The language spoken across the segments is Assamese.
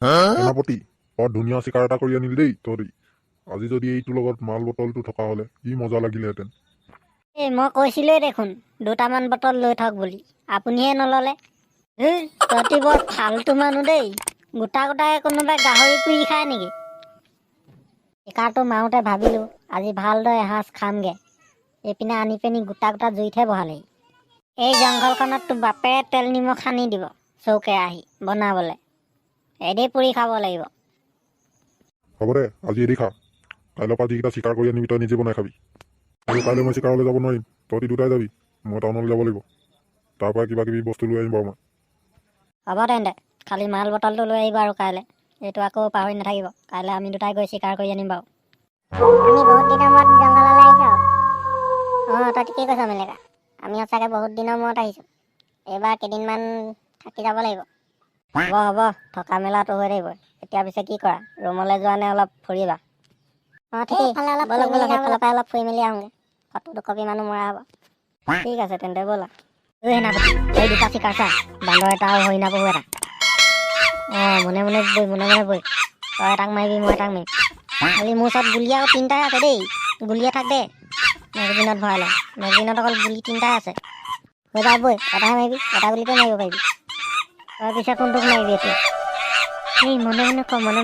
সেনাপতি বৰ ধুনীয়া চিকাৰ এটা কৰি আনিল দেই তহঁতি। আজি যদি এইটোৰ লগত মাল বটলটো থকা হ'লে কি মজা লাগিলেহেঁতেন। এই মই কৈছিলোঁৱেই দেখোন দুটামান বটল লৈ থওক বুলি, আপুনিহে নল'লে। তহঁতি বৰ ফাল্টু মানুহ দেই। গোটা গোটাই কোনোবাই গাহৰি পুৰি খায় নেকি? চিকাৰটো মাৰোঁতে ভাবিলোঁ আজি ভালদৰে এসাঁজ খামগৈ। এইপিনে আনি পিনি গোটা গোটা জুইতহে বহালেহি। এই জংঘলখনত তোৰ বাপেৰে তেল নিমখ সানি দিব চৌকে আহি বনাবলৈ। এদেই পুৰি খাব লাগিব। হ'ব দে, আজি এদি খা। কাইলৈৰ পৰা যিকেইটা চিকাৰ কৰি আনিবি তই নিজে বনাই খাবি। আৰু কাইলৈ মই চিকাৰলৈ যাব নোৱাৰিম, তহঁতি দুটাই যাবি। মই টাউনলৈ যাব লাগিব, তাৰ পৰা কিবা কিবি বস্তু লৈ আহিম বাৰু মই। হ'ব তেন্তে, খালি মাল বটলটো লৈ আহিব আৰু কাইলৈ। এইটো আকৌ পাহৰি নাথাকিব। কাইলৈ আমি দুটাই গৈ চিকাৰ কৰি আনিম বাৰু। আমি বহুত দিনৰ মূৰত জংঘললৈ আহিছোঁ। অঁ, তই ঠিকেই কৈছ মেলেকা। আমি সঁচাকৈ বহুত দিনৰ মূৰত আহিছোঁ। এইবাৰ কেইদিনমান থাকি যাব লাগিব। হ'ব হ'ব, থকা মেলাটো হৈ থাকিব। এতিয়া পিছে কি কৰা, ৰুমলৈ যোৱা নে অলপ ফুৰিবা? অঁ ঠিকেই, ব'লক ব'লক, সেইফালৰ পৰাই অলপ ফুৰি মেলি আহোঁগৈ। ফটো দুকপি মানুহ মৰা হ'ব। ঠিক আছে তেন্তে ব'লা। সেনাপতি, এই দুটা চিকাৰ চা, বান্দৰ এটা আৰু হৰিণা পহু এটা। অঁ, মনে মনে বৈ। তই এটাক মাৰিবি, মই এটাক মাৰিম। খালি মোৰ ওচৰত গুলি আৰু তিনিটাই আছে দেই। গুলিয়ে থাক দেই। মেগজিনত ভৰাই লওঁ। মেগজিনত অকল গুলি তিনিটাই আছে। হৈ যা বৈ, এটাহে মাৰিবি, এটা গুলিতে মাৰিব পাৰিবি। তই পিছে কোনটোক মাৰিবি এতিয়া? এই মনে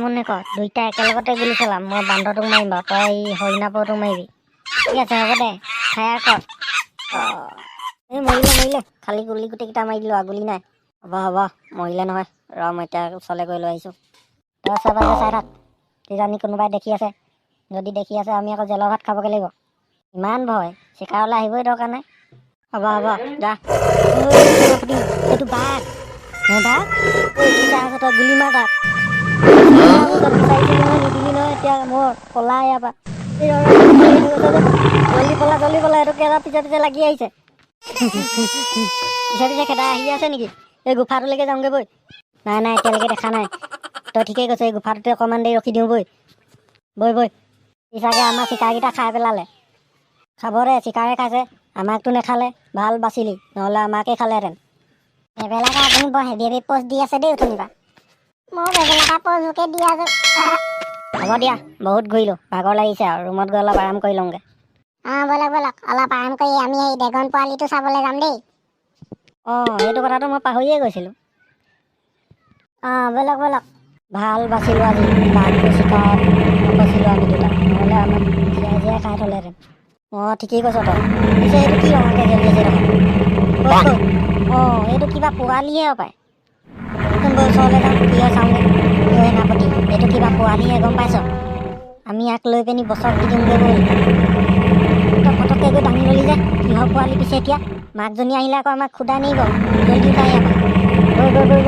মনে কৰ। দুইটা একেলগতে গুলি চলাম। মই বান্দৰটোক মাৰিম বাৰু, তই হৰিণা পহুটোক মাৰিবি। ঠিক আছে হ'ব দে, ফায়াৰ কৰ। এই মৰিলে। খালি গুলি গোটেইকেইটা মাৰি দিলোঁ আৰু গুলি নাই। হ'ব, মৰিলে নহয়। মই এতিয়া ওচৰলৈ গৈ লৈ আহিছোঁ। তই ওচৰে পাজৰে চাই থাক, কিজানি কোনোবাই দেখি আছে। যদি দেখি আছে আমি আকৌ জেলৰ ভাত খাবগৈ লাগিব। ইমান ভয়, চিকাৰলৈ আহিবই দৰকাৰ নাই। হ'ব যা। এইটো বাঘ। বাঘ? কি চাই আছে তই? গুলি মাৰ তাক। বিচাৰিছিলি নহয়, নিদিলি নহয়, এতিয়া মই পলা ইয়াৰ পৰা। জল্দি পলা, এইটো কেইটা পিছে লাগি আহিছে। পিছে খেদা আহি আছে নেকি? এই গোফাটোলৈকে যাওঁগৈ বৈ। নাই, এতিয়ালৈকে দেখা নাই। তই ঠিকেই কৈছ, এই গোফাটোতে অকণমান দেৰি ৰখি দিওঁ বৈ। বৈ। চাগে আমাৰ চিকাৰকেইটা খাই পেলালে। খাব দে, চিকাৰে খাইছে, আমাকতো নেখালে। ভাল বাচিলি, নহ'লে আমাকে খালেহেঁতেন। বেবেলাকে আপুনি বৰ হেভি প'ষ্ট দি আছে দেই উঠনিৰ পৰা। মই বেবেলাকা প'জকে দি আছোঁ। হ'ব দিয়া, বহুত ঘূৰিলোঁ, ভাগৰ লাগিছে আৰু ৰুমত গৈ অলপ আৰাম কৰি লওঁগৈ। অঁ ব'লক, অলপ আৰাম কৰি আমি এই ড্ৰেগন পোৱালিটো চাবলৈ যাম দেই। অঁ, সেইটো কথাটো মই পাহৰিয়ে গৈছিলোঁ। অঁ ব'লক। ভাল বাচিলোঁ আজি, বাঘটো চিকাৰত নফচিলোঁ আমি দুটা, নহ'লে আমাক জীয়াই খাই থ'লেহেঁতেন। অঁ ঠিকেই কৈছ তই। পিছে এইটো কি ৰঙাকৈ জ্বলি আছে দেখোন? ক'ত? অঁ, এইটো কিবা পোৱালিহে হপায়। বৈ ওচৰলৈ যাওঁ, কি হয় চাওঁগৈ। সেনাপতি, এইটো কিবা পোৱালিহে গম পাইছ। আমি ইয়াক লৈ পিনি বছক দি দিওঁগৈ বৈ। তই পটককৈ গৈ দাঙি ল'লি যে, কিহৰ পোৱালি পিছে এতিয়া? মাকজনী আহিলে আকৌ আমাক খুদাই নিব। জল্দি উঠাই ইয়াৰ পৰা। বৈ।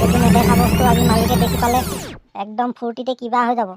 এইটো নেদেখা বস্তু আজি মালিকে দেখি পালে একদম ফূৰ্তিতে কিবা হৈ যাব।